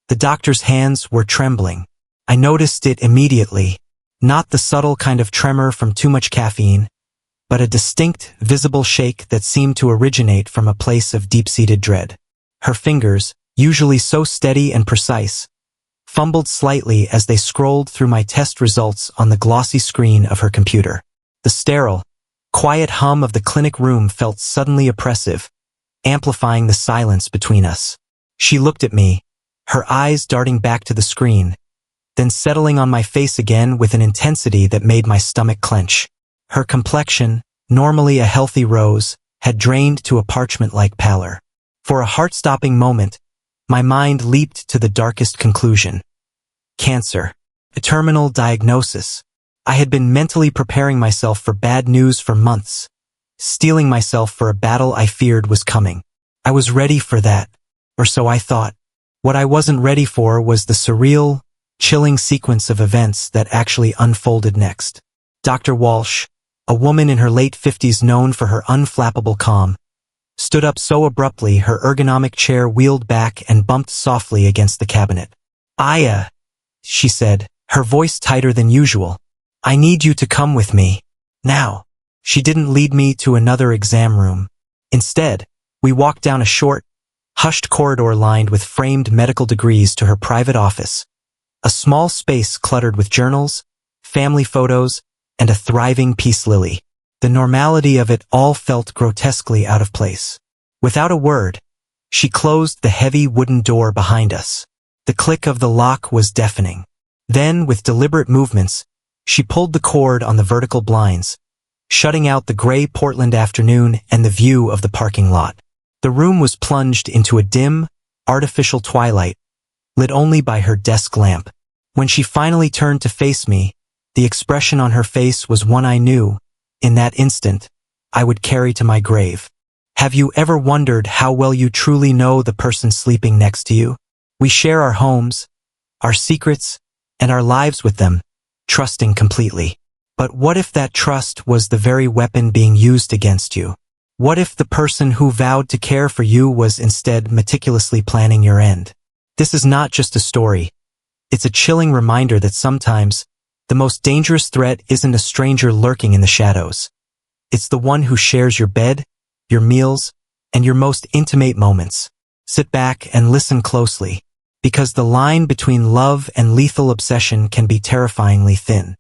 The doctor's hands were trembling. I noticed it immediately. Not the subtle kind of tremor from too much caffeine, but a distinct, visible shake that seemed to originate from a place of deep-seated dread. Her fingers, usually so steady and precise, fumbled slightly as they scrolled through my test results on the glossy screen of her computer. The sterile, quiet hum of the clinic room felt suddenly oppressive, amplifying the silence between us. She looked at me, her eyes darting back to the screen, then settling on my face again with an intensity that made my stomach clench. Her complexion, normally a healthy rose, had drained to a parchment-like pallor. For a heart-stopping moment, my mind leaped to the darkest conclusion. Cancer. A terminal diagnosis. I had been mentally preparing myself for bad news for months, steeling myself for a battle I feared was coming. I was ready for that, or so I thought. What I wasn't ready for was the surreal, chilling sequence of events that actually unfolded next. Dr. Walsh, a woman in her late 50s known for her unflappable calm, stood up so abruptly her ergonomic chair wheeled back and bumped softly against the cabinet. "Aya," she said, her voice tighter than usual. "I need you to come with me. Now." She didn't lead me to another exam room. Instead, we walked down a short, hushed corridor lined with framed medical degrees to her private office. A small space cluttered with journals, family photos, and a thriving peace lily. The normality of it all felt grotesquely out of place. Without a word, she closed the heavy wooden door behind us. The click of the lock was deafening. Then, with deliberate movements, she pulled the cord on the vertical blinds, shutting out the gray Portland afternoon and the view of the parking lot. The room was plunged into a dim, artificial twilight, lit only by her desk lamp. When she finally turned to face me, the expression on her face was one I knew, in that instant, I would carry to my grave. Have you ever wondered how well you truly know the person sleeping next to you? We share our homes, our secrets, and our lives with them, trusting completely. But what if that trust was the very weapon being used against you? What if the person who vowed to care for you was instead meticulously planning your end? This is not just a story. It's a chilling reminder that sometimes, the most dangerous threat isn't a stranger lurking in the shadows. It's the one who shares your bed, your meals, and your most intimate moments. Sit back and listen closely, because the line between love and lethal obsession can be terrifyingly thin.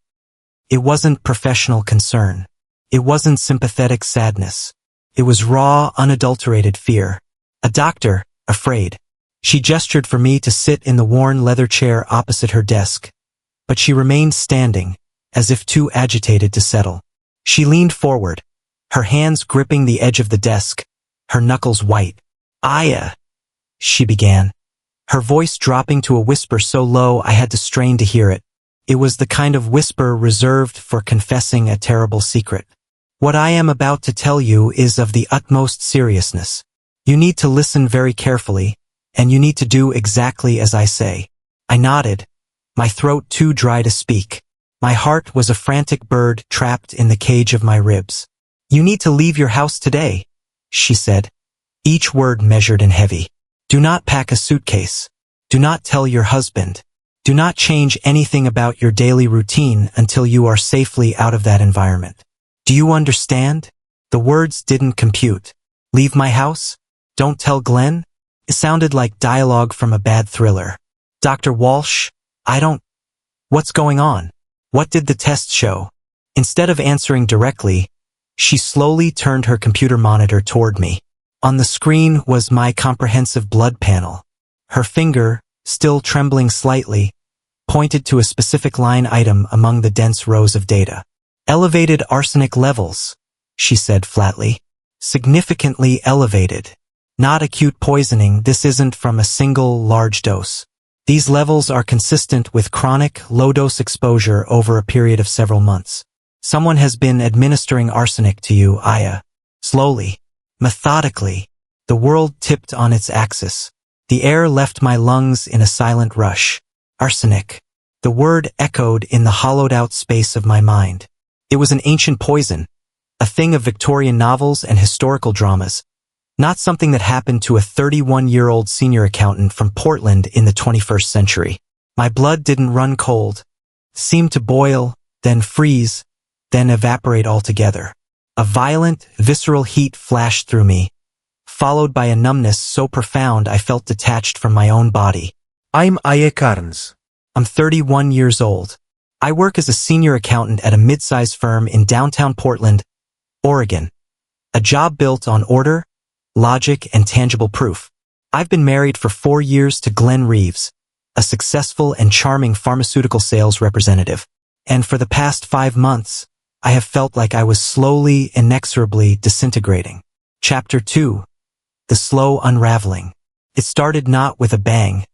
It wasn't professional concern. It wasn't sympathetic sadness. It was raw, unadulterated fear. A doctor, afraid. She gestured for me to sit in the worn leather chair opposite her desk, but she remained standing, as if too agitated to settle. She leaned forward, her hands gripping the edge of the desk, her knuckles white. "Aya," she began, her voice dropping to a whisper so low I had to strain to hear it. It was the kind of whisper reserved for confessing a terrible secret. "What I am about to tell you is of the utmost seriousness. You need to listen very carefully, and you need to do exactly as I say." I nodded, my throat too dry to speak. My heart was a frantic bird trapped in the cage of my ribs. "You need to leave your house today," she said, each word measured and heavy. "Do not pack a suitcase. Do not tell your husband. Do not change anything about your daily routine until you are safely out of that environment. Do you understand?" The words didn't compute. "Leave my house? Don't tell Glenn?" It sounded like dialogue from a bad thriller. "Dr. Walsh, I don't... What's going on? What did the test show?" Instead of answering directly, she slowly turned her computer monitor toward me. On the screen was my comprehensive blood panel. Her finger, still trembling slightly, pointed to a specific line item among the dense rows of data. "Elevated arsenic levels," she said flatly. "Significantly elevated. Not acute poisoning, this isn't from a single large dose. These levels are consistent with chronic, low-dose exposure over a period of several months. Someone has been administering arsenic to you, Aya." Slowly, methodically, the world tipped on its axis. The air left my lungs in a silent rush. Arsenic. The word echoed in the hollowed-out space of my mind. It was an ancient poison, a thing of Victorian novels and historical dramas, Not something that happened to a 31-year-old senior accountant from Portland in the 21st century. My blood didn't run cold, seemed to boil, then freeze, then evaporate altogether. A violent, visceral heat flashed through me, followed by a numbness so profound I felt detached from my own body. I'm Aye Carnes. I'm 31 years old. I work as a senior accountant at a mid-size firm in downtown Portland, Oregon. A job built on order, logic, and tangible proof. I've been married for 4 years to Glenn Reeves, a successful and charming pharmaceutical sales representative. And for the past 5 months, I have felt like I was slowly, inexorably disintegrating. Chapter 2. The Slow Unraveling. It started not with a bang,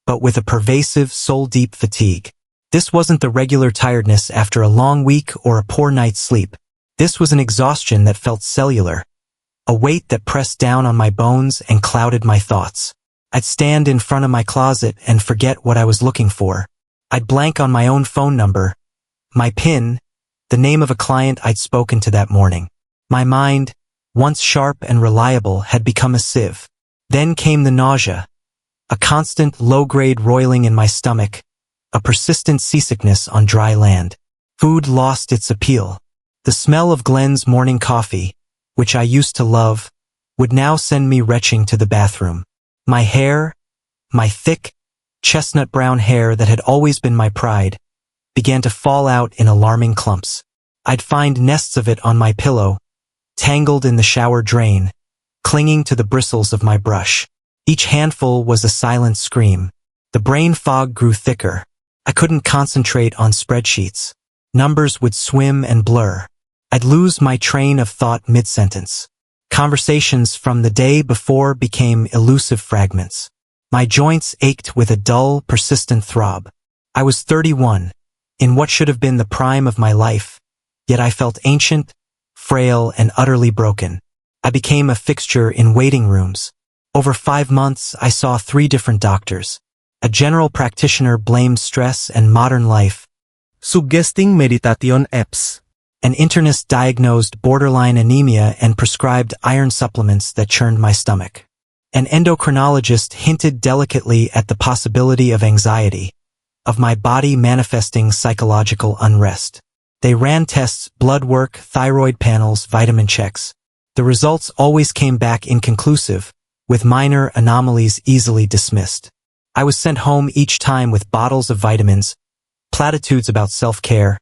but with a pervasive, soul-deep fatigue. This wasn't the regular tiredness after a long week or a poor night's sleep. This was an exhaustion that felt cellular, a weight that pressed down on my bones and clouded my thoughts. I'd stand in front of my closet and forget what I was looking for. I'd blank on my own phone number, my PIN, the name of a client I'd spoken to that morning. My mind, once sharp and reliable, had become a sieve. Then came the nausea, a constant low-grade roiling in my stomach, a persistent seasickness on dry land. Food lost its appeal. The smell of Glenn's morning coffee, which I used to love, would now send me retching to the bathroom. My hair, my thick, chestnut-brown hair that had always been my pride, began to fall out in alarming clumps. I'd find nests of it on my pillow, tangled in the shower drain, clinging to the bristles of my brush. Each handful was a silent scream. The brain fog grew thicker. I couldn't concentrate on spreadsheets. Numbers would swim and blur. I'd lose my train of thought mid-sentence. Conversations from the day before became elusive fragments. My joints ached with a dull, persistent throb. I was 31, in what should have been the prime of my life, yet I felt ancient, frail, and utterly broken. I became a fixture in waiting rooms. Over 5 months, I saw 3 different doctors. A general practitioner blamed stress and modern life. Suggesting meditation apps. An internist diagnosed borderline anemia and prescribed iron supplements that churned my stomach. An endocrinologist hinted delicately at the possibility of anxiety, of my body manifesting psychological unrest. They ran tests, blood work, thyroid panels, vitamin checks. The results always came back inconclusive, with minor anomalies easily dismissed. I was sent home each time with bottles of vitamins, platitudes about self-care,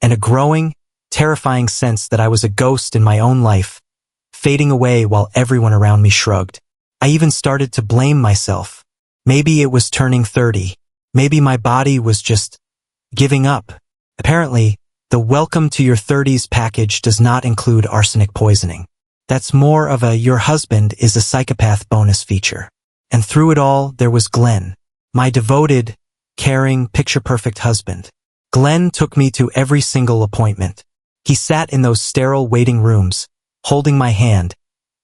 and a growing, terrifying sense that I was a ghost in my own life, fading away while everyone around me shrugged. I even started to blame myself. Maybe it was turning 30. Maybe my body was just giving up. Apparently, the welcome to your 30s package does not include arsenic poisoning. That's more of a your husband is a psychopath bonus feature. And through it all, there was Glenn, my devoted, caring, picture-perfect husband. Glenn took me to every single appointment. He sat in those sterile waiting rooms, holding my hand,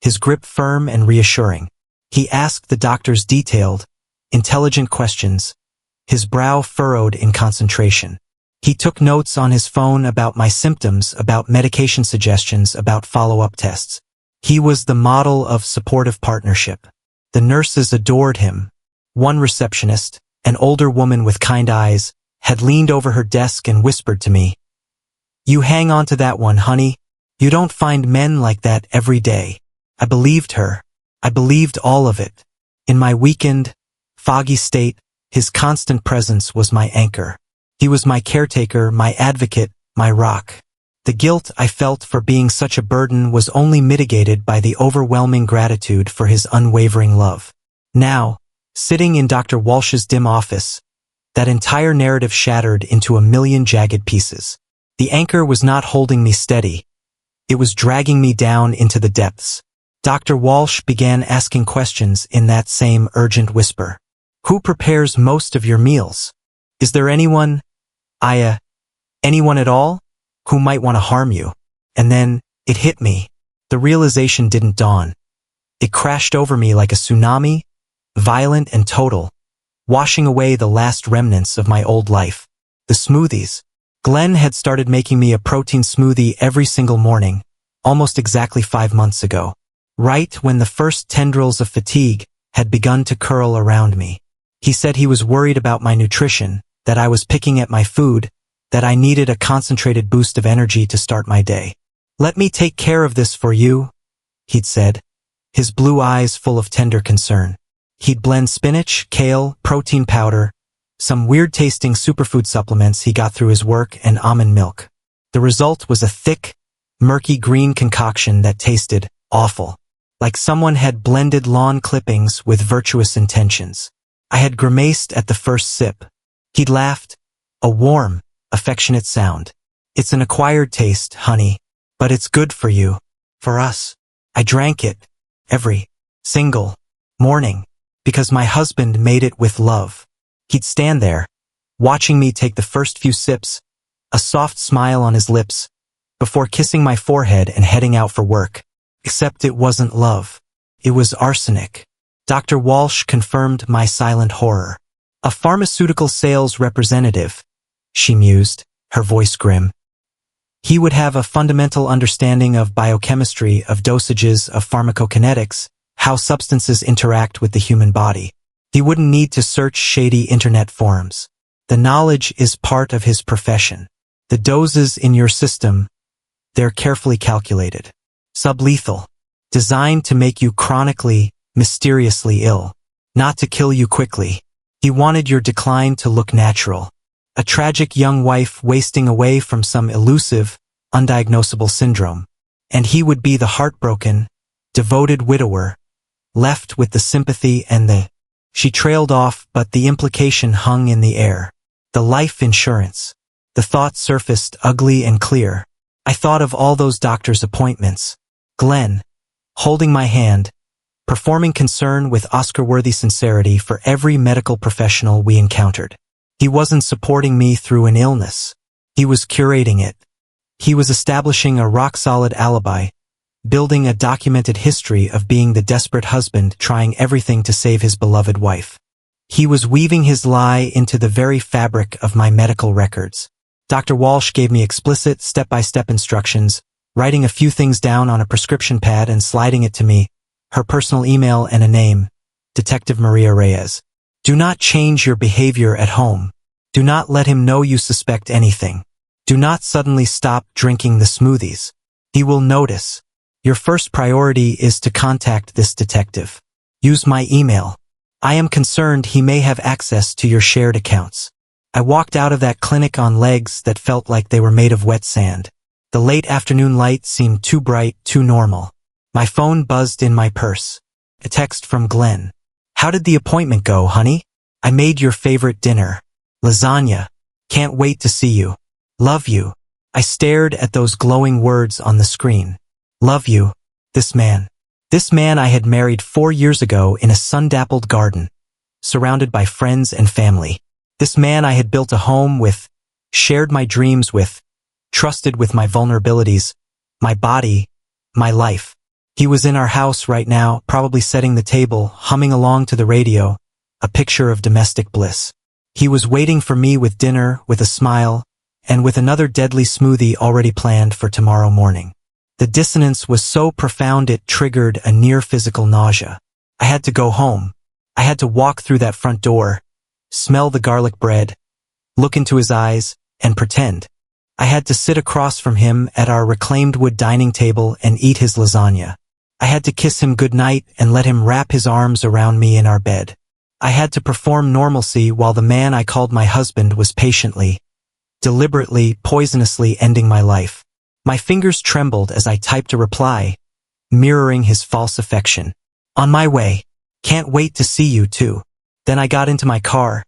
his grip firm and reassuring. He asked the doctors detailed, intelligent questions, his brow furrowed in concentration. He took notes on his phone about my symptoms, about medication suggestions, about follow-up tests. He was the model of supportive partnership. The nurses adored him. One receptionist, an older woman with kind eyes, had leaned over her desk and whispered to me, "You hang on to that one, honey. You don't find men like that every day." I believed her. I believed all of it. In my weakened, foggy state, his constant presence was my anchor. He was my caretaker, my advocate, my rock. The guilt I felt for being such a burden was only mitigated by the overwhelming gratitude for his unwavering love. Now, sitting in Dr. Walsh's dim office, that entire narrative shattered into a million jagged pieces. The anchor was not holding me steady. It was dragging me down into the depths. Dr. Walsh began asking questions in that same urgent whisper. "Who prepares most of your meals? Is there anyone, anyone at all, who might want to harm you?" And then, it hit me. The realization didn't dawn. It crashed over me like a tsunami, violent and total, washing away the last remnants of my old life. The smoothies. Glenn had started making me a protein smoothie every single morning, almost exactly 5 months ago. right when the first tendrils of fatigue had begun to curl around me. He said he was worried about my nutrition, that I was picking at my food, that I needed a concentrated boost of energy to start my day. "Let me take care of this for you," he'd said, his blue eyes full of tender concern. He'd blend spinach, kale, protein powder, some weird-tasting superfood supplements he got through his work, and almond milk. The result was a thick, murky green concoction that tasted awful, like someone had blended lawn clippings with virtuous intentions. I had grimaced at the first sip. He'd laughed, a warm, affectionate sound. "It's an acquired taste, honey, but it's good for you, for us." I drank it, every single morning, because my husband made it with love. He'd stand there, watching me take the first few sips, a soft smile on his lips, before kissing my forehead and heading out for work. Except it wasn't love. It was arsenic. Dr. Walsh confirmed my silent horror. "A pharmaceutical sales representative," she mused, her voice grim. "He would have a fundamental understanding of biochemistry, of dosages, of pharmacokinetics, how substances interact with the human body. He wouldn't need to search shady internet forums. The knowledge is part of his profession. The doses in your system, they're carefully calculated. Sublethal. Designed to make you chronically, mysteriously ill. Not to kill you quickly. He wanted your decline to look natural. A tragic young wife wasting away from some elusive, undiagnosable syndrome. And he would be the heartbroken, devoted widower, left with the sympathy and the..." She trailed off, but the implication hung in the air. The life insurance. The thought surfaced ugly and clear. I thought of all those doctor's appointments. Glenn, holding my hand, performing concern with Oscar-worthy sincerity for every medical professional we encountered. He wasn't supporting me through an illness. He was curating it. He was establishing a rock-solid alibi, building a documented history of being the desperate husband trying everything to save his beloved wife. He was weaving his lie into the very fabric of my medical records. Dr. Walsh gave me explicit, step-by-step instructions, writing a few things down on a prescription pad and sliding it to me, her personal email and a name, Detective Maria Reyes. "Do not change your behavior at home. Do not let him know you suspect anything. Do not suddenly stop drinking the smoothies. He will notice. Your first priority is to contact this detective. Use my email. I am concerned he may have access to your shared accounts." I walked out of that clinic on legs that felt like they were made of wet sand. The late afternoon light seemed too bright, too normal. My phone buzzed in my purse. A text from Glenn. "How did the appointment go, honey? I made your favorite dinner. Lasagna. Can't wait to see you. Love you." I stared at those glowing words on the screen. Love you. This man. This man I had married 4 years ago in a sun-dappled garden, surrounded by friends and family. This man I had built a home with, shared my dreams with, trusted with my vulnerabilities, my body, my life. He was in our house right now, probably setting the table, humming along to the radio, a picture of domestic bliss. He was waiting for me with dinner, with a smile, and with another deadly smoothie already planned for tomorrow morning. The dissonance was so profound it triggered a near-physical nausea. I had to go home. I had to walk through that front door, smell the garlic bread, look into his eyes, and pretend. I had to sit across from him at our reclaimed wood dining table and eat his lasagna. I had to kiss him goodnight and let him wrap his arms around me in our bed. I had to perform normalcy while the man I called my husband was patiently, deliberately, poisonously ending my life. My fingers trembled as I typed a reply, mirroring his false affection. "On my way. Can't wait to see you too." Then I got into my car,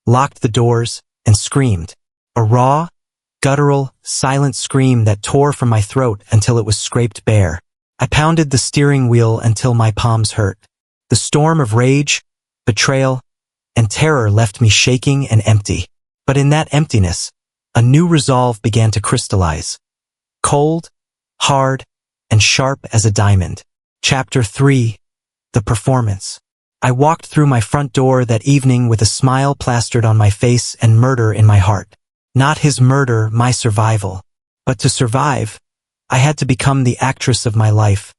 locked the doors, and screamed. A raw, guttural, silent scream that tore from my throat until it was scraped bare. I pounded the steering wheel until my palms hurt. The storm of rage, betrayal, and terror left me shaking and empty. But in that emptiness, a new resolve began to crystallize. Cold, hard, and sharp as a diamond. Chapter 3. The Performance. I walked through my front door that evening with a smile plastered on my face and murder in my heart. Not his murder, my survival. But to survive, I had to become the actress of my life,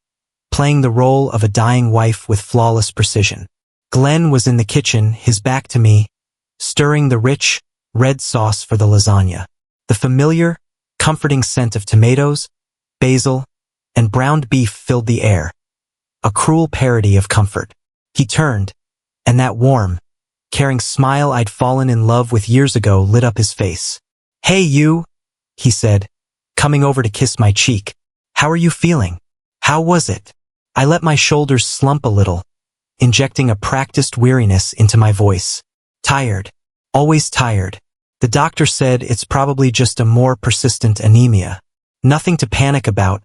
playing the role of a dying wife with flawless precision. Glenn was in the kitchen, his back to me, stirring the rich, red sauce for the lasagna. The familiar, comforting scent of tomatoes, basil, and browned beef filled the air, a cruel parody of comfort. He turned, and that warm, caring smile I'd fallen in love with years ago lit up his face. "Hey you," he said, coming over to kiss my cheek. "How are you feeling? How was it?" I let my shoulders slump a little, injecting a practiced weariness into my voice. "Tired. Always tired. The doctor said it's probably just a more persistent anemia. Nothing to panic about,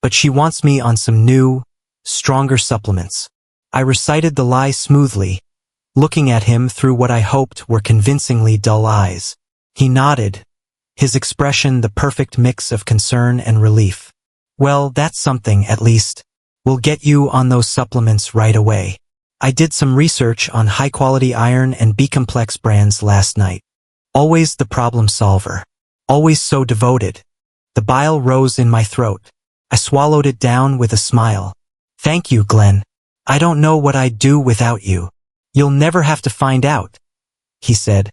but she wants me on some new, stronger supplements." I recited the lie smoothly, looking at him through what I hoped were convincingly dull eyes. He nodded, his expression the perfect mix of concern and relief. "Well, that's something, at least. We'll get you on those supplements right away. I did some research on high-quality iron and B-complex brands last night. Always the problem solver. Always so devoted." The bile rose in my throat. I swallowed it down with a smile. "Thank you, Glenn. I don't know what I'd do without you." "You'll never have to find out," he said,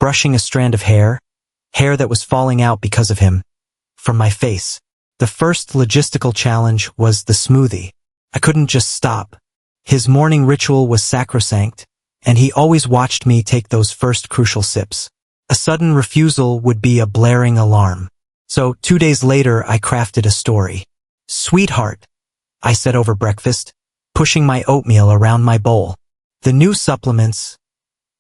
brushing a strand of hair that was falling out because of him, from my face. The first logistical challenge was the smoothie. I couldn't just stop. His morning ritual was sacrosanct, and he always watched me take those first crucial sips. A sudden refusal would be a blaring alarm. So 2 days later I crafted a story. "Sweetheart," I said over breakfast, pushing my oatmeal around my bowl. "The new supplements,"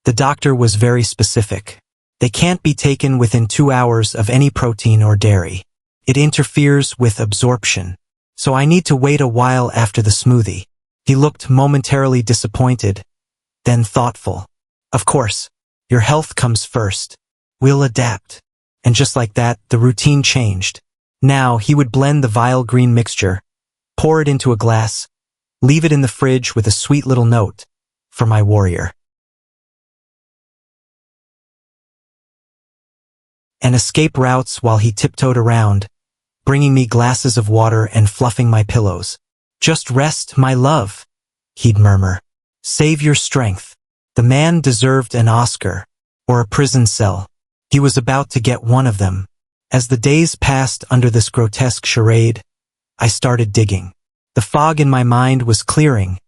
the doctor was very specific. "They can't be taken within 2 hours of any protein or dairy. It interferes with absorption. So I need to wait a while after the smoothie." He looked momentarily disappointed, then thoughtful. "Of course, your health comes first. We'll adapt." And just like that, the routine changed. Now he would blend the vile green mixture, pour it into a glass, leave it in the fridge with a sweet little note, "For my warrior," and escape routes while he tiptoed around, bringing me glasses of water and fluffing my pillows. "Just rest, my love," he'd murmur. "Save your strength." The man deserved an Oscar, or a prison cell. He was about to get one of them. As the days passed under this grotesque charade, I started digging. The fog in my mind was clearing,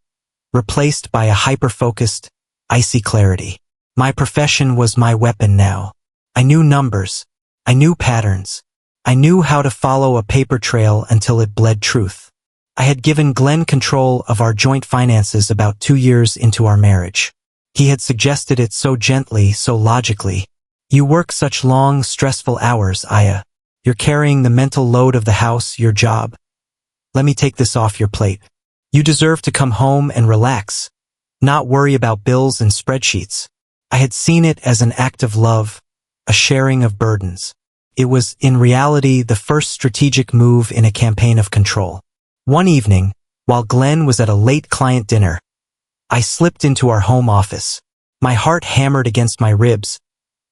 replaced by a hyper-focused, icy clarity. My profession was my weapon now. I knew numbers. I knew patterns. I knew how to follow a paper trail until it bled truth. I had given Glenn control of our joint finances about 2 years into our marriage. He had suggested it so gently, so logically. "You work such long, stressful hours, Aya. You're carrying the mental load of the house, your job. Let me take this off your plate. You deserve to come home and relax, not worry about bills and spreadsheets." I had seen it as an act of love, a sharing of burdens. It was, in reality, the first strategic move in a campaign of control. One evening, while Glenn was at a late client dinner, I slipped into our home office. My heart hammered against my ribs,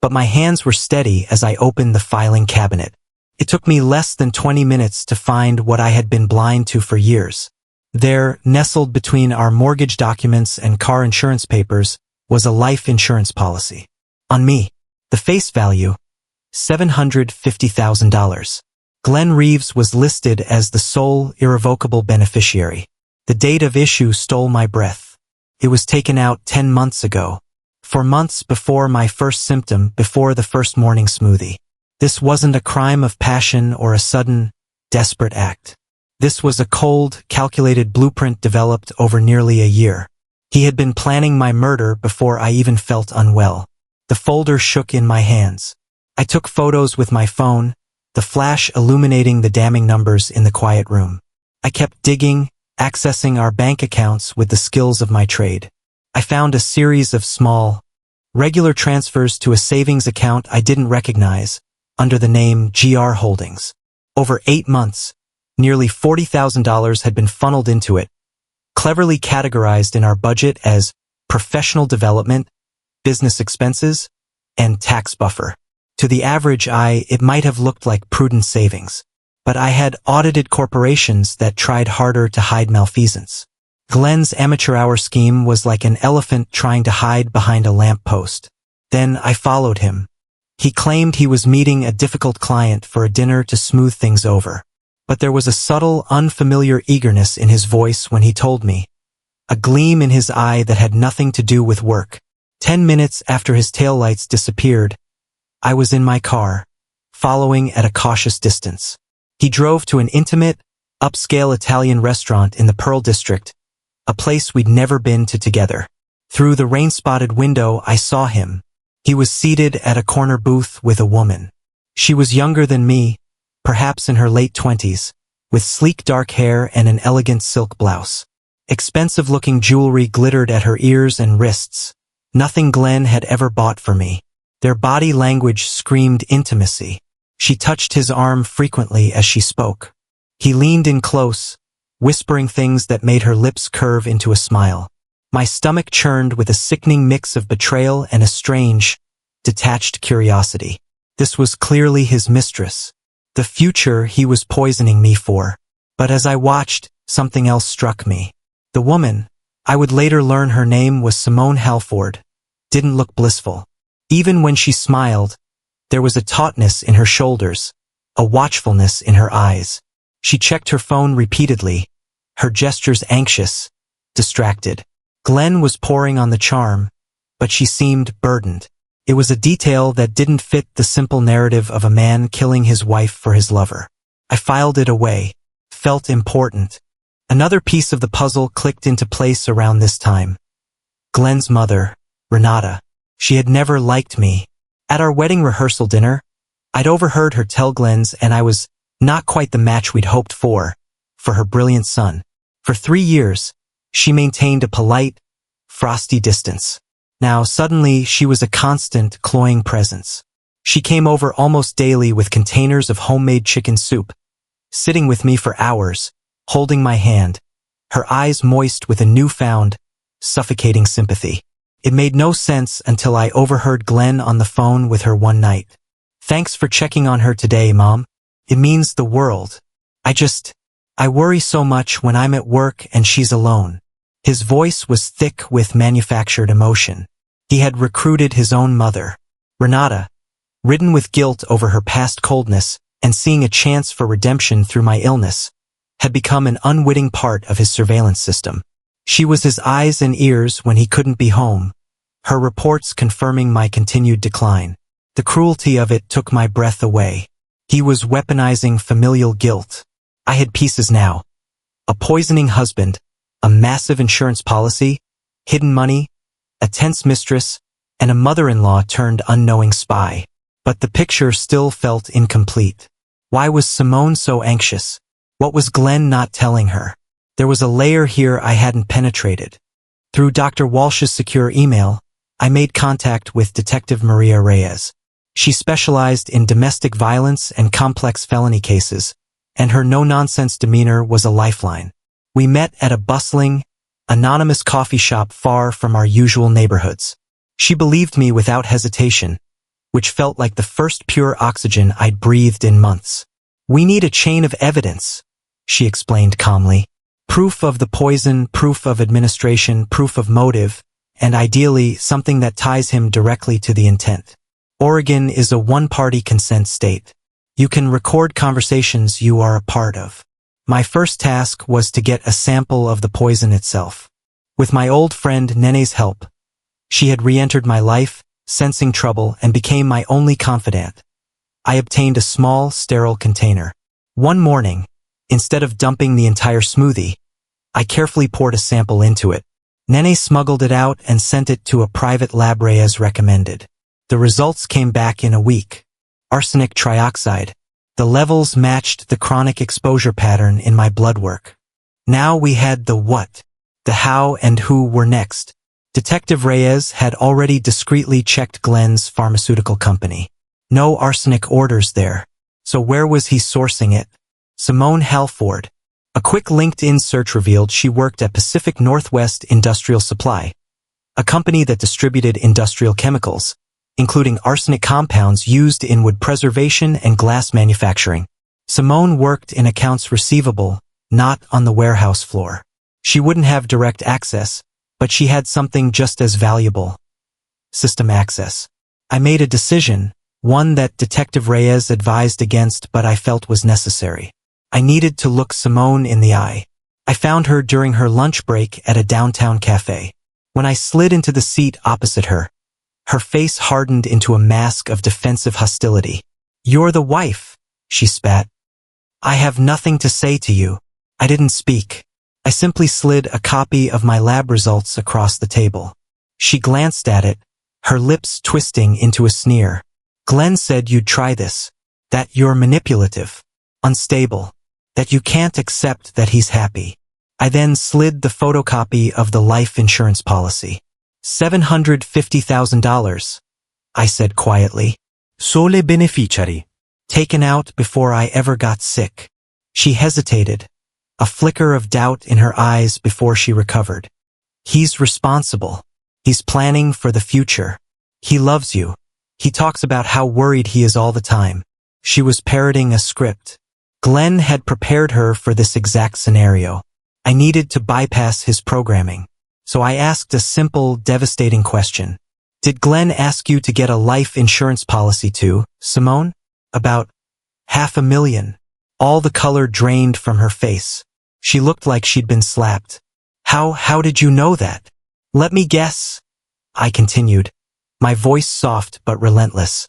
but my hands were steady as I opened the filing cabinet. It took me less than 20 minutes to find what I had been blind to for years. There, nestled between our mortgage documents and car insurance papers, was a life insurance policy. On me, the face value, $750,000. Glenn Reeves was listed as the sole, irrevocable beneficiary. The date of issue stole my breath. It was taken out 10 months ago. 4 months before my first symptom, before the first morning smoothie. This wasn't a crime of passion or a sudden, desperate act. This was a cold, calculated blueprint developed over nearly a year. He had been planning my murder before I even felt unwell. The folder shook in my hands. I took photos with my phone, the flash illuminating the damning numbers in the quiet room. I kept digging, accessing our bank accounts with the skills of my trade. I found a series of small, regular transfers to a savings account I didn't recognize, under the name GR Holdings. Over 8 months, nearly $40,000 had been funneled into it, cleverly categorized in our budget as professional development, business expenses, and tax buffer. To the average eye, it might have looked like prudent savings. but I had audited corporations that tried harder to hide malfeasance. Glenn's amateur hour scheme was like an elephant trying to hide behind a lamppost. Then I followed him. He claimed he was meeting a difficult client for a dinner to smooth things over. But there was a subtle, unfamiliar eagerness in his voice when he told me. A gleam in his eye that had nothing to do with work. 10 minutes after his taillights disappeared, I was in my car, following at a cautious distance. He drove to an intimate, upscale Italian restaurant in the Pearl District, a place we'd never been to together. Through the rain-spotted window, I saw him. He was seated at a corner booth with a woman. She was younger than me, perhaps in her late 20s, with sleek dark hair and an elegant silk blouse. Expensive-looking jewelry glittered at her ears and wrists, nothing Glenn had ever bought for me. Their body language screamed intimacy. She touched his arm frequently as she spoke. He leaned in close, whispering things that made her lips curve into a smile. My stomach churned with a sickening mix of betrayal and a strange, detached curiosity. This was clearly his mistress, the future he was poisoning me for. But as I watched, something else struck me. The woman, I would later learn her name was Simone Halford, didn't look blissful. Even when she smiled, there was a tautness in her shoulders, a watchfulness in her eyes. She checked her phone repeatedly, her gestures anxious, distracted. Glenn was pouring on the charm, but she seemed burdened. It was a detail that didn't fit the simple narrative of a man killing his wife for his lover. I filed it away, felt important. Another piece of the puzzle clicked into place around this time. Glenn's mother, Renata. She had never liked me. At our wedding rehearsal dinner, I'd overheard her tell Glenn's and I was not quite the match we'd hoped for her brilliant son. For 3 years, she maintained a polite, frosty distance. Now suddenly she was a constant, cloying presence. She came over almost daily with containers of homemade chicken soup, sitting with me for hours, holding my hand, her eyes moist with a newfound, suffocating sympathy. It made no sense until I overheard Glenn on the phone with her one night. "Thanks for checking on her today, Mom. It means the world. I worry so much when I'm at work and she's alone." His voice was thick with manufactured emotion. He had recruited his own mother, Renata, ridden with guilt over her past coldness and seeing a chance for redemption through my illness, had become an unwitting part of his surveillance system. She was his eyes and ears when he couldn't be home, her reports confirming my continued decline. The cruelty of it took my breath away. He was weaponizing familial guilt. I had pieces now. A poisoning husband, a massive insurance policy, hidden money, a tense mistress, and a mother-in-law turned unknowing spy. But the picture still felt incomplete. Why was Simone so anxious? What was Glenn not telling her? There was a layer here I hadn't penetrated. Through Dr. Walsh's secure email, I made contact with Detective Maria Reyes. She specialized in domestic violence and complex felony cases, and her no-nonsense demeanor was a lifeline. We met at a bustling, anonymous coffee shop far from our usual neighborhoods. She believed me without hesitation, which felt like the first pure oxygen I'd breathed in months. "We need a chain of evidence," she explained calmly. "Proof of the poison, proof of administration, proof of motive, and ideally something that ties him directly to the intent. Oregon is a one-party consent state. You can record conversations you are a part of." My first task was to get a sample of the poison itself. With my old friend Nene's help, she had re-entered my life, sensing trouble, and became my only confidant. I obtained a small, sterile container. One morning, instead of dumping the entire smoothie, I carefully poured a sample into it. Nene smuggled it out and sent it to a private lab Reyes recommended. The results came back in a week. Arsenic trioxide. The levels matched the chronic exposure pattern in my blood work. Now we had the what, the how, and who were next. Detective Reyes had already discreetly checked Glenn's pharmaceutical company. No arsenic orders there. So where was he sourcing it? Simone Halford. A quick LinkedIn search revealed she worked at Pacific Northwest Industrial Supply, a company that distributed industrial chemicals, including arsenic compounds used in wood preservation and glass manufacturing. Simone worked in accounts receivable, not on the warehouse floor. She wouldn't have direct access, but she had something just as valuable: system access. I made a decision, one that Detective Reyes advised against but I felt was necessary. I needed to look Simone in the eye. I found her during her lunch break at a downtown cafe. When I slid into the seat opposite her, her face hardened into a mask of defensive hostility. "You're the wife," she spat. "I have nothing to say to you." I didn't speak. I simply slid a copy of my lab results across the table. She glanced at it, her lips twisting into a sneer. "Glenn said you'd try this. That you're manipulative, unstable, that you can't accept that he's happy." I then slid the photocopy of the life insurance policy. $750,000, I said quietly. Sole beneficiary. Taken out before I ever got sick. She hesitated, a flicker of doubt in her eyes before she recovered. "He's responsible. He's planning for the future. He loves you. He talks about how worried he is all the time." She was parroting a script. Glenn had prepared her for this exact scenario. I needed to bypass his programming. So I asked a simple, devastating question. "Did Glenn ask you to get a life insurance policy too, Simone?" "About $500,000. All the color drained from her face. She looked like she'd been slapped. How did you know that?" "Let me guess," I continued, my voice soft but relentless.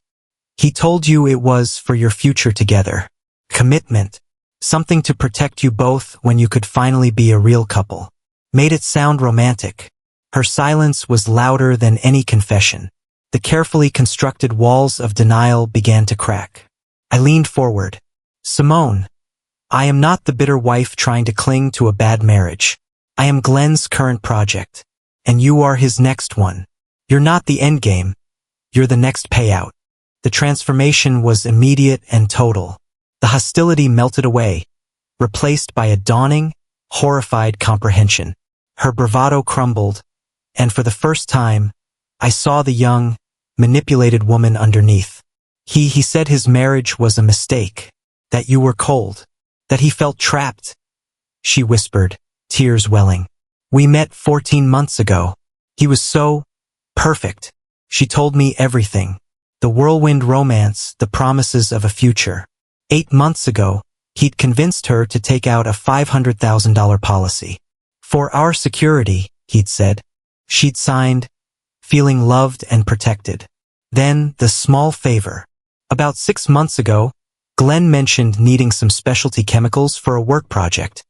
"He told you it was for your future together. Commitment. Something to protect you both when you could finally be a real couple." Made it sound romantic. Her silence was louder than any confession. The carefully constructed walls of denial began to crack. I leaned forward. "Simone, I am not the bitter wife trying to cling to a bad marriage. I am Glenn's current project, and you are his next one. You're not the endgame. You're the next payout." The transformation was immediate and total. The hostility melted away, replaced by a dawning, horrified comprehension. Her bravado crumbled, and for the first time, I saw the young, manipulated woman underneath. He said his marriage was a mistake, that you were cold, that he felt trapped," she whispered, tears welling. "We met 14 months ago. He was so perfect." She told me everything. The whirlwind romance, the promises of a future. 8 months ago, he'd convinced her to take out a $500,000 policy. "For our security," he'd said. She'd signed, feeling loved and protected. Then, the small favor. About 6 months ago, Glenn mentioned needing some specialty chemicals for a work project,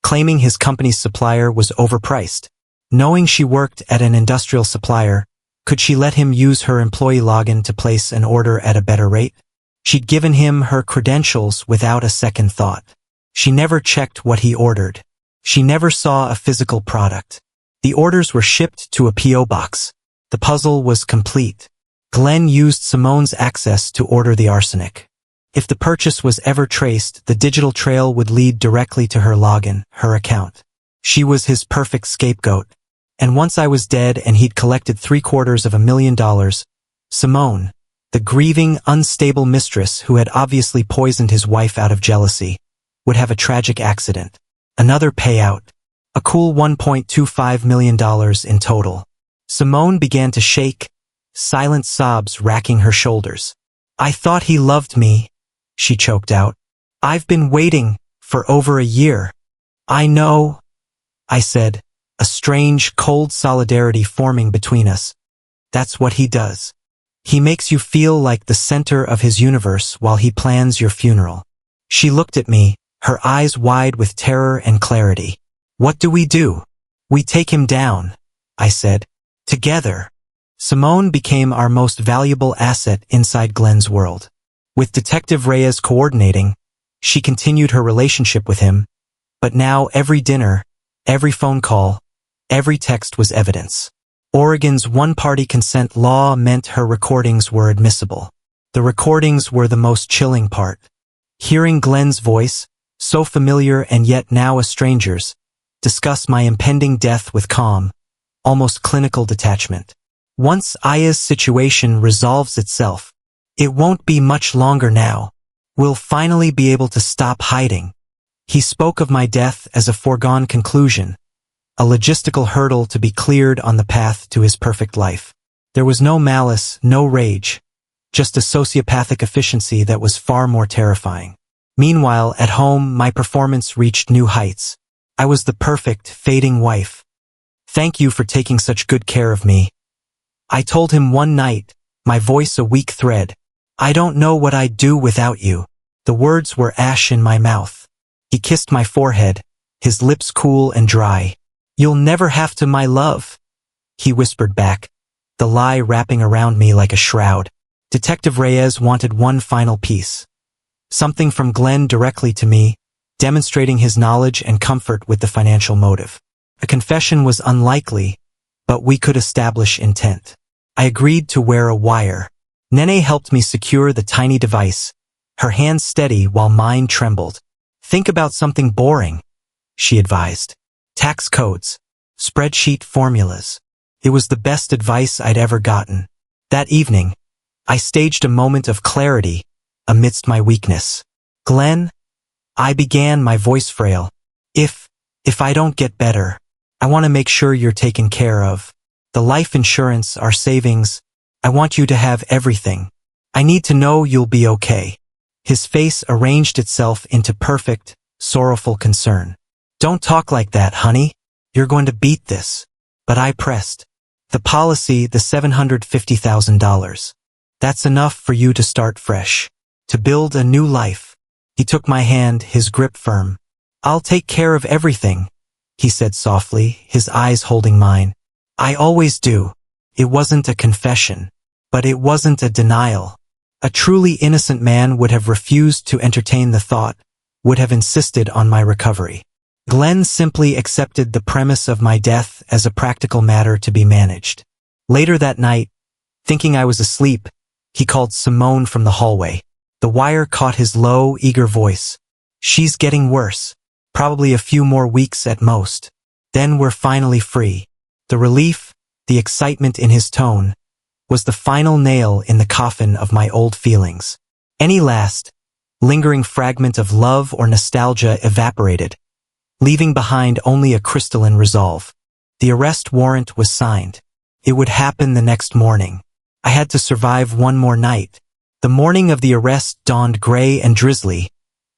claiming his company's supplier was overpriced. Knowing she worked at an industrial supplier, could she let him use her employee login to place an order at a better rate? She'd given him her credentials without a second thought. She never checked what he ordered. She never saw a physical product. The orders were shipped to a P.O. box. The puzzle was complete. Glenn used Simone's access to order the arsenic. If the purchase was ever traced, the digital trail would lead directly to her login, her account. She was his perfect scapegoat. And once I was dead and he'd collected $750,000, Simone, the grieving, unstable mistress who had obviously poisoned his wife out of jealousy, would have a tragic accident. Another payout. A cool $1.25 million in total. Simone began to shake, silent sobs racking her shoulders. "I thought he loved me," she choked out. "I've been waiting for over a year." "I know," I said, a strange, cold solidarity forming between us. "That's what he does. He makes you feel like the center of his universe while he plans your funeral." She looked at me, her eyes wide with terror and clarity. "What do? "We take him down," I said. "Together." Simone became our most valuable asset inside Glenn's world. With Detective Reyes coordinating, she continued her relationship with him, but now every dinner, every phone call, every text was evidence. Oregon's one-party consent law meant her recordings were admissible. The recordings were the most chilling part. Hearing Glenn's voice, so familiar and yet now a stranger's, discuss my impending death with calm, almost clinical detachment. "Once Aya's situation resolves itself, it won't be much longer now," We'll finally be able to stop hiding. He spoke of my death as a foregone conclusion, a logistical hurdle to be cleared on the path to his perfect life. There was no malice, no rage, just a sociopathic efficiency that was far more terrifying. Meanwhile, at home, my performance reached new heights. I was the perfect, fading wife. Thank you for taking such good care of me. I told him one night, my voice a weak thread. I don't know what I'd do without you. The words were ash in my mouth. He kissed my forehead, his lips cool and dry. You'll never have to, my love, he whispered back, the lie wrapping around me like a shroud. Detective Reyes wanted one final piece. Something from Glenn directly to me, demonstrating his knowledge and comfort with the financial motive. A confession was unlikely, but we could establish intent. I agreed to wear a wire. Nene helped me secure the tiny device, her hands steady while mine trembled. Think about something boring, she advised. Tax codes, spreadsheet formulas. It was the best advice I'd ever gotten. That evening, I staged a moment of clarity amidst my weakness. Glenn, I began, my voice frail. If I don't get better, I want to make sure you're taken care of. The life insurance, our savings, I want you to have everything. I need to know you'll be okay. His face arranged itself into perfect, sorrowful concern. Don't talk like that, honey. You're going to beat this. But I pressed. The policy, the $750,000. That's enough for you to start fresh. To build a new life. He took my hand, his grip firm. I'll take care of everything, he said softly, his eyes holding mine. I always do. It wasn't a confession. But it wasn't a denial. A truly innocent man would have refused to entertain the thought, would have insisted on my recovery. Glenn simply accepted the premise of my death as a practical matter to be managed. Later that night, thinking I was asleep, he called Simone from the hallway. The wire caught his low, eager voice. She's getting worse. Probably a few more weeks at most. Then we're finally free. The relief, the excitement in his tone, was the final nail in the coffin of my old feelings. Any last, lingering fragment of love or nostalgia evaporated, leaving behind only a crystalline resolve. The arrest warrant was signed. It would happen the next morning. I had to survive one more night. The morning of the arrest dawned gray and drizzly,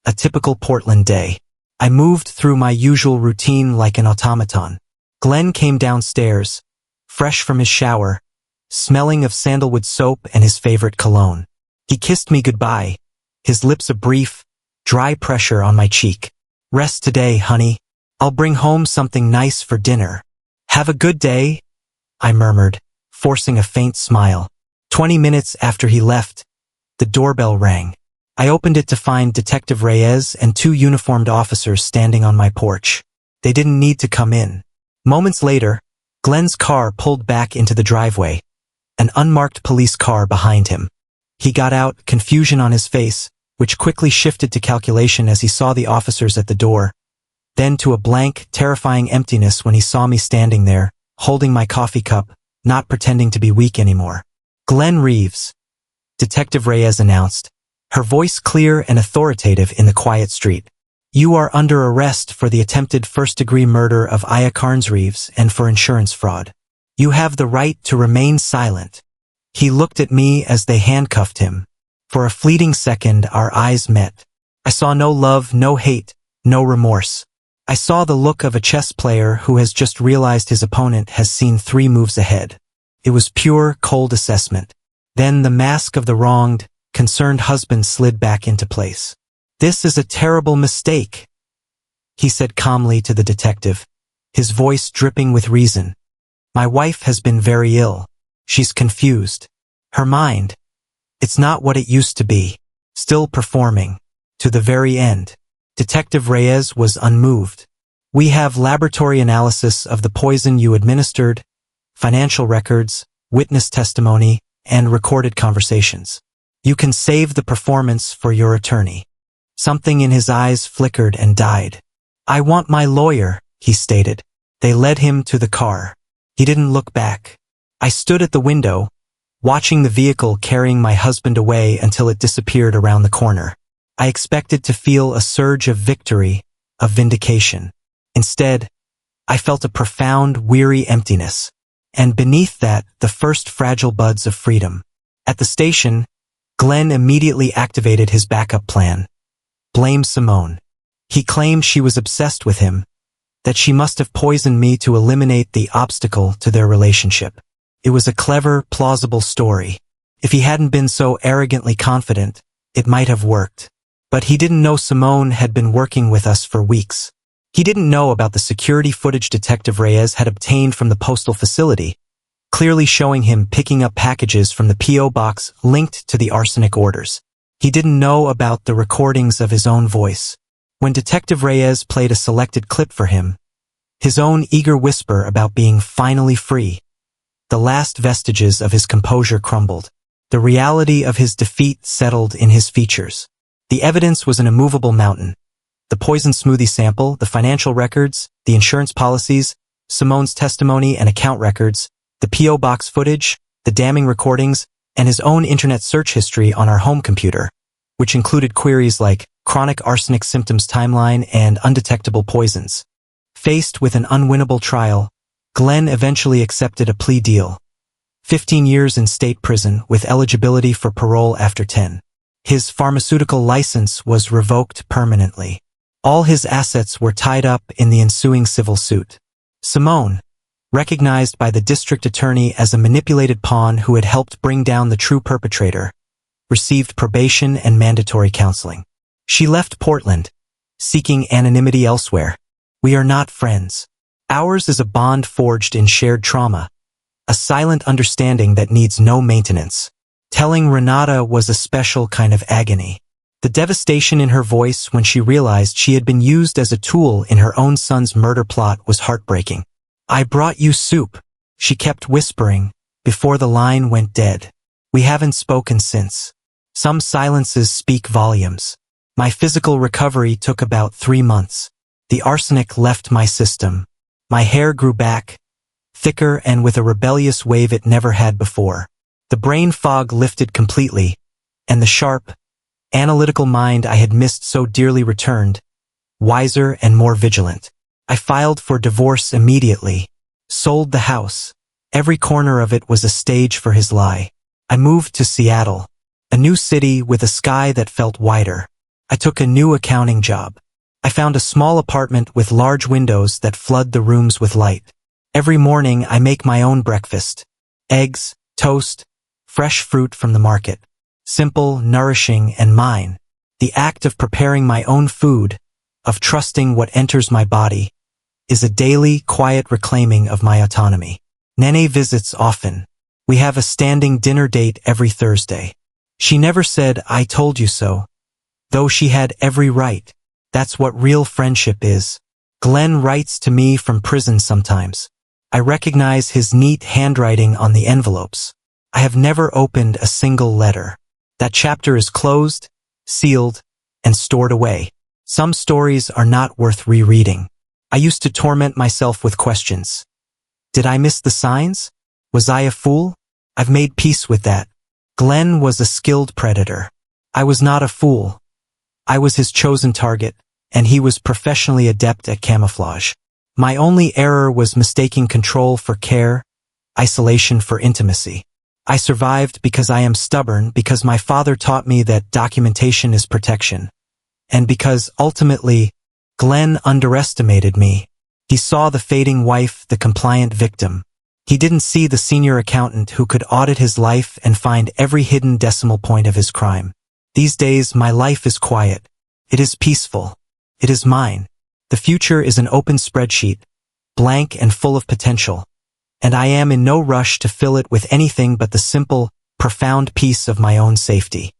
a typical Portland day. I moved through my usual routine like an automaton. Glenn came downstairs, fresh from his shower, smelling of sandalwood soap and his favorite cologne. He kissed me goodbye, his lips a brief, dry pressure on my cheek. Rest today, honey. I'll bring home something nice for dinner. Have a good day, I murmured, forcing a faint smile. 20 minutes after he left, the doorbell rang. I opened it to find Detective Reyes and two uniformed officers standing on my porch. They didn't need to come in. Moments later, Glenn's car pulled back into the driveway, an unmarked police car behind him. He got out, confusion on his face, which quickly shifted to calculation as he saw the officers at the door, then to a blank, terrifying emptiness when he saw me standing there, holding my coffee cup, not pretending to be weak anymore. Glenn Reeves, Detective Reyes announced, her voice clear and authoritative in the quiet street. You are under arrest for the attempted first-degree murder of Aya Carnes-Reeves and for insurance fraud. You have the right to remain silent. He looked at me as they handcuffed him. For a fleeting second, our eyes met. I saw no love, no hate, no remorse. I saw the look of a chess player who has just realized his opponent has seen 3 moves ahead. It was pure, cold assessment. Then the mask of the wronged, concerned husband slid back into place. This is a terrible mistake, he said calmly to the detective, his voice dripping with reason. My wife has been very ill. She's confused. Her mind, it's not what it used to be. Still performing. To the very end. Detective Reyes was unmoved. We have laboratory analysis of the poison you administered, financial records, witness testimony, and recorded conversations. You can save the performance for your attorney. Something in his eyes flickered and died. I want my lawyer, he stated. They led him to the car. He didn't look back. I stood at the window, watching the vehicle carrying my husband away until it disappeared around the corner. I expected to feel a surge of victory, of vindication. Instead, I felt a profound, weary emptiness. And beneath that, the first fragile buds of freedom. At the station, Glenn immediately activated his backup plan. Blame Simone. He claimed she was obsessed with him, that she must have poisoned me to eliminate the obstacle to their relationship. It was a clever, plausible story. If he hadn't been so arrogantly confident, it might have worked. But he didn't know Simone had been working with us for weeks. He didn't know about the security footage Detective Reyes had obtained from the postal facility, clearly showing him picking up packages from the P.O. box linked to the arsenic orders. He didn't know about the recordings of his own voice. When Detective Reyes played a selected clip for him, his own eager whisper about being finally free, the last vestiges of his composure crumbled. The reality of his defeat settled in his features. The evidence was an immovable mountain. The poison smoothie sample, the financial records, the insurance policies, Simone's testimony and account records, the P.O. box footage, the damning recordings, and his own internet search history on our home computer, which included queries like chronic arsenic symptoms timeline and undetectable poisons. Faced with an unwinnable trial, Glenn eventually accepted a plea deal. 15 years in state prison with eligibility for parole after 10. His pharmaceutical license was revoked permanently. All his assets were tied up in the ensuing civil suit. Simone, recognized by the district attorney as a manipulated pawn who had helped bring down the true perpetrator, received probation and mandatory counseling. She left Portland, seeking anonymity elsewhere. We are not friends. Ours is a bond forged in shared trauma, a silent understanding that needs no maintenance. Telling Renata was a special kind of agony. The devastation in her voice when she realized she had been used as a tool in her own son's murder plot was heartbreaking. I brought you soup, she kept whispering, before the line went dead. We haven't spoken since. Some silences speak volumes. My physical recovery took about 3 months. The arsenic left my system. My hair grew back, thicker and with a rebellious wave it never had before. The brain fog lifted completely, and the sharp, analytical mind I had missed so dearly returned, wiser and more vigilant. I filed for divorce immediately, sold the house. Every corner of it was a stage for his lie. I moved to Seattle, a new city with a sky that felt wider. I took a new accounting job. I found a small apartment with large windows that flood the rooms with light. Every morning I make my own breakfast. Eggs, toast, fresh fruit from the market. Simple, nourishing, and mine. The act of preparing my own food, of trusting what enters my body, is a daily, quiet reclaiming of my autonomy. Nene visits often. We have a standing dinner date every Thursday. She never said, "I told you so," though she had every right. That's what real friendship is. Glenn writes to me from prison sometimes. I recognize his neat handwriting on the envelopes. I have never opened a single letter. That chapter is closed, sealed, and stored away. Some stories are not worth rereading. I used to torment myself with questions. Did I miss the signs? Was I a fool? I've made peace with that. Glenn was a skilled predator. I was not a fool. I was his chosen target, and he was professionally adept at camouflage. My only error was mistaking control for care, isolation for intimacy. I survived because I am stubborn, because my father taught me that documentation is protection, and because, ultimately, Glenn underestimated me. He saw the fading wife, the compliant victim. He didn't see the senior accountant who could audit his life and find every hidden decimal point of his crime. These days, my life is quiet. It is peaceful. It is mine. The future is an open spreadsheet, blank and full of potential, and I am in no rush to fill it with anything but the simple, profound peace of my own safety.